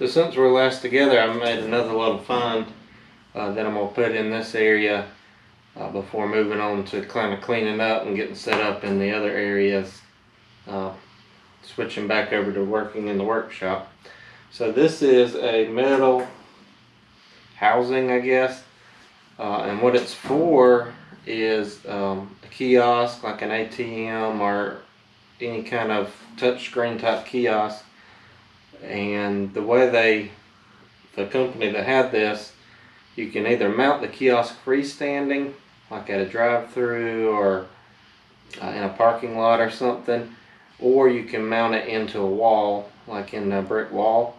So since we're last together, I made another little find that I'm going to put in this area before moving on to kind of cleaning up and getting set up in the other areas, switching back over to working in the workshop. So this is a metal housing, I guess, and what it's for is a kiosk like an ATM or any kind of touchscreen type kiosk. And the way the company that had this, you can either mount the kiosk freestanding, like at a drive-through or in a parking lot or something, or you can mount it into a wall, like in a brick wall.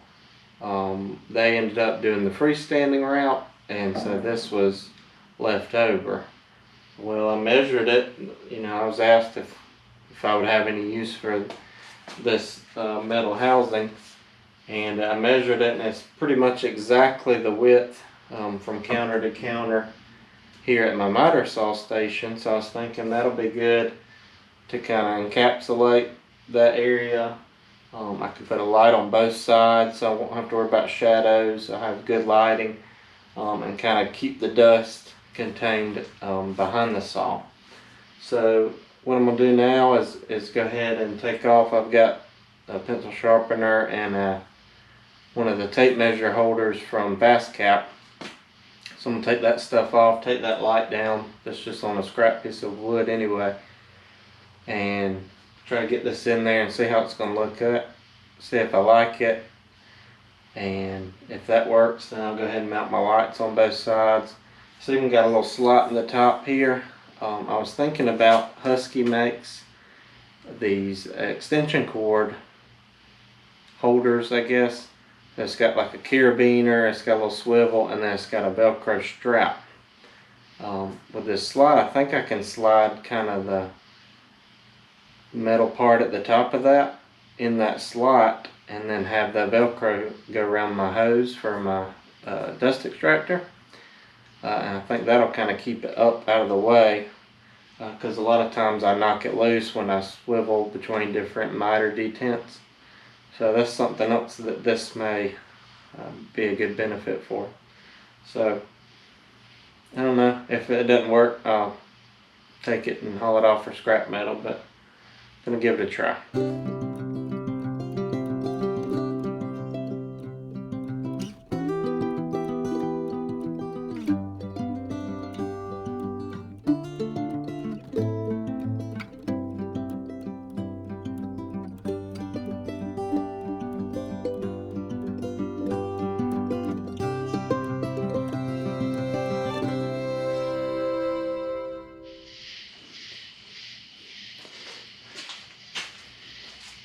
They ended up doing the freestanding route, and so this was left over. Well, I measured it. I was asked if I would have any use for this metal housing. And I measured it, and it's pretty much exactly the width from counter to counter here at my miter saw station. So I was thinking that'll be good to kind of encapsulate that area. I could put a light on both sides, so I won't have to worry about shadows. I have good lighting, and kind of keep the dust contained behind the saw. So what I'm going to do now is go ahead and take off. I've got a pencil sharpener and one of the tape measure holders from FastCap. So I'm going to take that stuff off, take that light down. That's just on a scrap piece of wood anyway. And try to get this in there and see how it's going to look at. See if I like it. And if that works, then I'll go ahead and mount my lights on both sides. So even got a little slot in the top here. I was thinking about Husky makes these extension cord holders, I guess. It's got like a carabiner, it's got a little swivel, and then it's got a Velcro strap. With this slide, I think I can slide kind of the metal part at the top of that in that slot, and then have the Velcro go around my hose for my dust extractor. And I think that'll kind of keep it up out of the way, because a lot of times I knock it loose when I swivel between different miter detents. So that's something else that this may be a good benefit for. So I don't know, if it doesn't work, I'll take it and haul it off for scrap metal, but I'm gonna give it a try.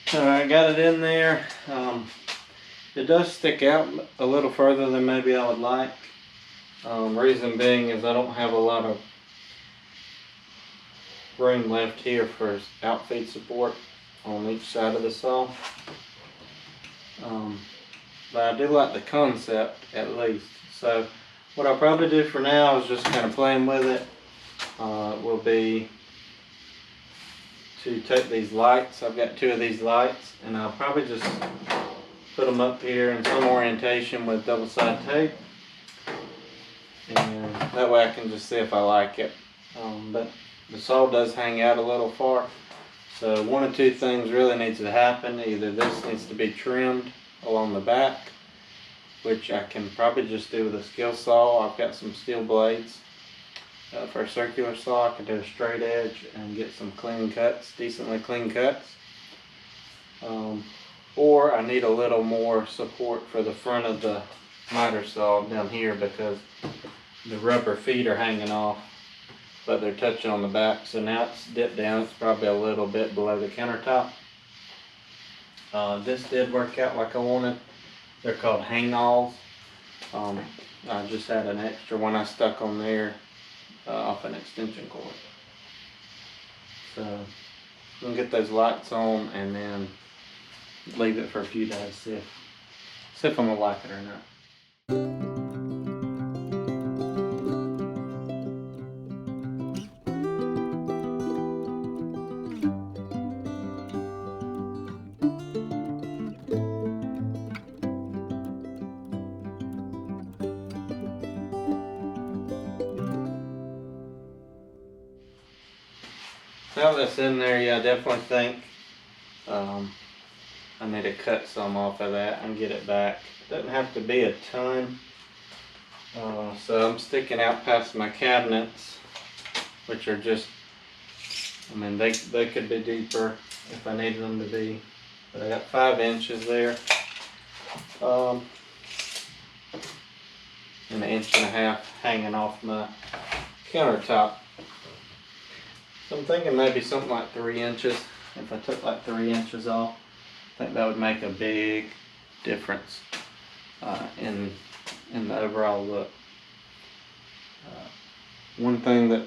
So I got it in there. It does stick out a little further than maybe I would like. Reason being is I don't have a lot of room left here for outfeed support on each side of the saw. But I do like the concept at least. So what I'll probably do for now is just kind of playing with it. Will be to take these lights. I've got 2 of these lights, and I'll probably just put them up here in some orientation with double-sided tape, and that way I can just see if I like it. But the saw does hang out a little far, so one of 2 things really needs to happen. Either this needs to be trimmed along the back, which I can probably just do with a skill saw. I've got some steel blades. For a circular saw, I can do a straight edge and get some clean cuts, decently clean cuts. Or I need a little more support for the front of the miter saw down here, because the rubber feet are hanging off, but they're touching on the back. So now it's dipped down, it's probably a little bit below the countertop. This did work out like I wanted. They're called hang-alls. I just had an extra one I stuck on there off an extension cord. So I'm gonna get those lights on and then leave it for a few days, see if I'm gonna like it or not. now that's in there, yeah, I definitely think I need to cut some off of that and get it back. Doesn't have to be a ton. So I'm sticking out past my cabinets, which are just, I mean, they could be deeper if I needed them to be. But I got 5 inches there. And 1.5 inches hanging off my countertop. So I'm thinking maybe something like 3 inches. If I took like 3 inches off, I think that would make a big difference in the overall look. One thing that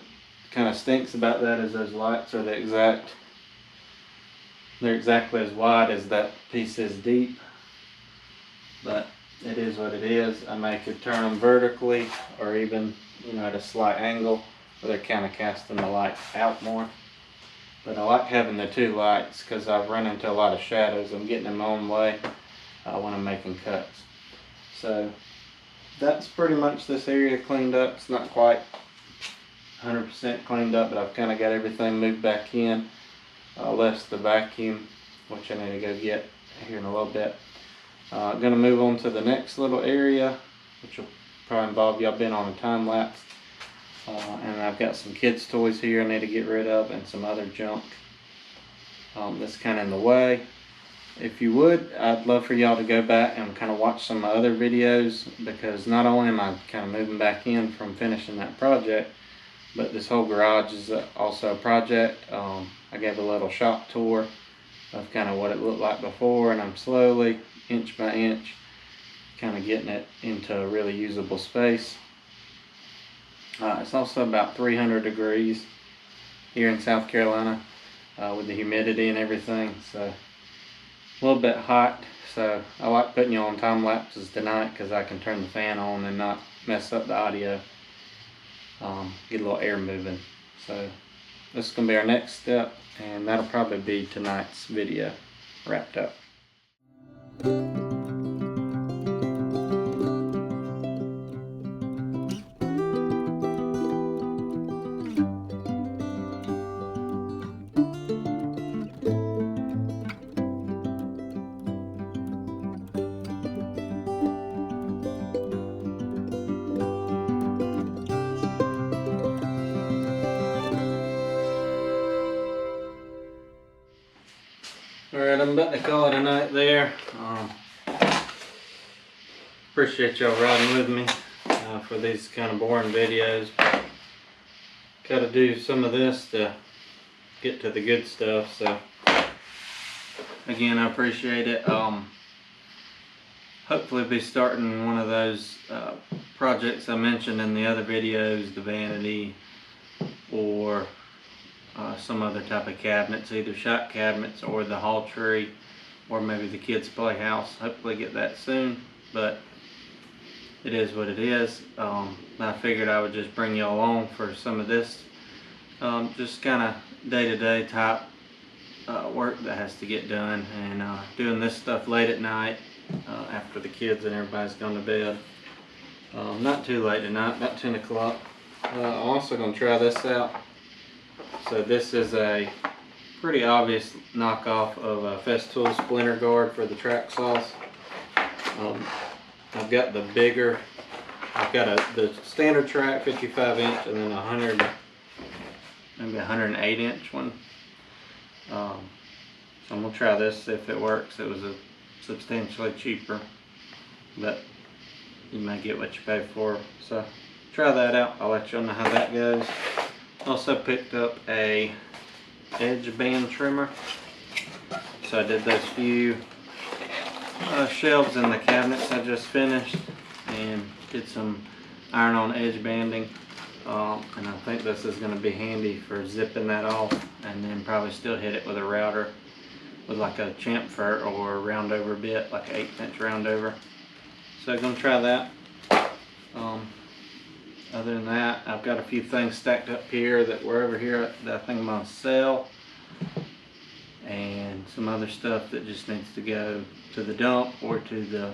kind of stinks about that is those lights are they're exactly as wide as that piece is deep, but it is what it is. I may could turn them vertically or even, you know, at a slight angle where they're kind of casting the light out more. But I like having the 2 lights because I've run into a lot of shadows. I'm getting in my own way when I'm making cuts. So that's pretty much this area cleaned up. It's not quite 100% cleaned up, but I've kind of got everything moved back in. Less the vacuum, which I need to go get here in a little bit. Gonna move on to the next little area, which will probably involve y'all been on a time lapse. And I've got some kids' toys here I need to get rid of and some other junk that's kind of in the way. If you would, I'd love for y'all to go back and kind of watch some other videos, because not only am I kind of moving back in from finishing that project, but this whole garage is also a project. I gave a little shop tour of kind of what it looked like before, and I'm slowly, inch by inch, kind of getting it into a really usable space. It's also about 300 degrees here in South Carolina with the humidity and everything, so a little bit hot. So I like putting you on time lapses tonight because I can turn the fan on and not mess up the audio. Get a little air moving. So this is going to be our next step, and that'll probably be tonight's video wrapped up. Alright, I'm about to call it a night there. Appreciate y'all riding with me for these kind of boring videos. Gotta do some of this to get to the good stuff, so again, I appreciate it. Hopefully be starting one of those projects I mentioned in the other videos, the vanity or some other type of cabinets, either shop cabinets or the hall tree, or maybe the kids' playhouse. Hopefully get that soon, but it is what it is. I figured I would just bring you along for some of this just kind of day-to-day type work that has to get done, and doing this stuff late at night after the kids and everybody's gone to bed. Not too late tonight, about 10 o'clock. I'm also going to try this out. So this is a pretty obvious knockoff of a Festool splinter guard for the track saws. I've got the bigger, the standard track 55 inch and then 108 inch one. So I'm going to try this, see if it works. It was substantially cheaper, but you may get what you pay for. So try that out. I'll let you know how that goes. Also picked up a edge band trimmer. So I did those few shelves in the cabinets I just finished and did some iron-on edge banding. And I think this is going to be handy for zipping that off, and then probably still hit it with a router with like a chamfer or a round over bit, like an 1/8 inch round over. So I'm going to try that. Other than that, I've got a few things stacked up here that were over here that I think I'm going to sell, and some other stuff that just needs to go to the dump or to the,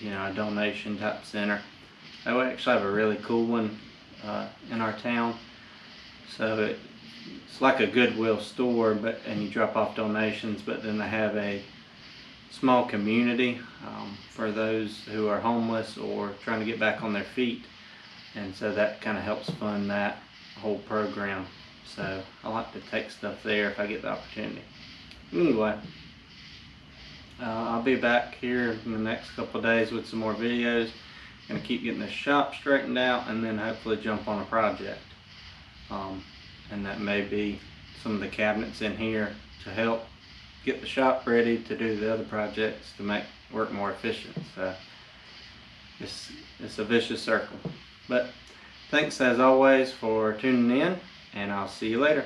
a donation type center. I actually have a really cool one in our town, so it's like a Goodwill store, and you drop off donations, but then they have a small community for those who are homeless or trying to get back on their feet, and so that kind of helps fund that whole program. So I like to take stuff there if I get the opportunity. Anyway, I'll be back here in the next couple of days with some more videos. Gonna keep getting the shop straightened out, and then hopefully jump on a project. And that may be some of the cabinets in here to help get the shop ready to do the other projects to make work more efficient. So it's a vicious circle. But thanks as always for tuning in, and I'll see you later.